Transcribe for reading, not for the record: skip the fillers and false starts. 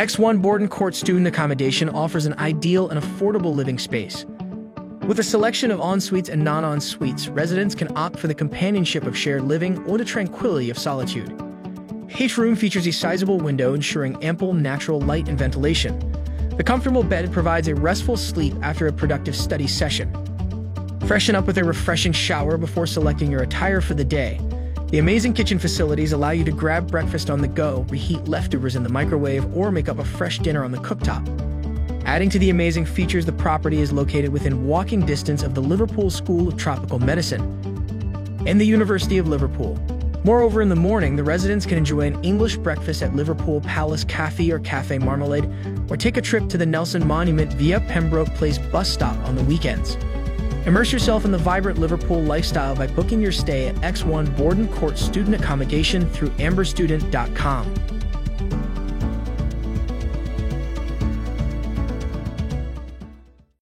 X1 Board and Court Student Accommodation offers an ideal and affordable living space. With a selection of en-suites and non-en-suites, residents can opt for the companionship of shared living or the tranquility of solitude. Each room features a sizable window ensuring ample natural light and ventilation. The comfortable bed provides a restful sleep after a productive study session. Freshen up with a refreshing shower before selecting your attire for the day. The amazing kitchen facilities allow you to grab breakfast on the go, reheat leftovers in the microwave, or make up a fresh dinner on the cooktop. Adding to the amazing features, the property is located within walking distance of the Liverpool School of Tropical Medicine and the University of Liverpool. Moreover, in the morning, the residents can enjoy an English breakfast at Liverpool Palace Cafe or Cafe Marmalade, or take a trip to the Nelson Monument via Pembroke Place bus stop on the weekends. Immerse yourself in the vibrant Liverpool lifestyle by booking your stay at X1 Board and Court Student Accommodation through amberstudent.com.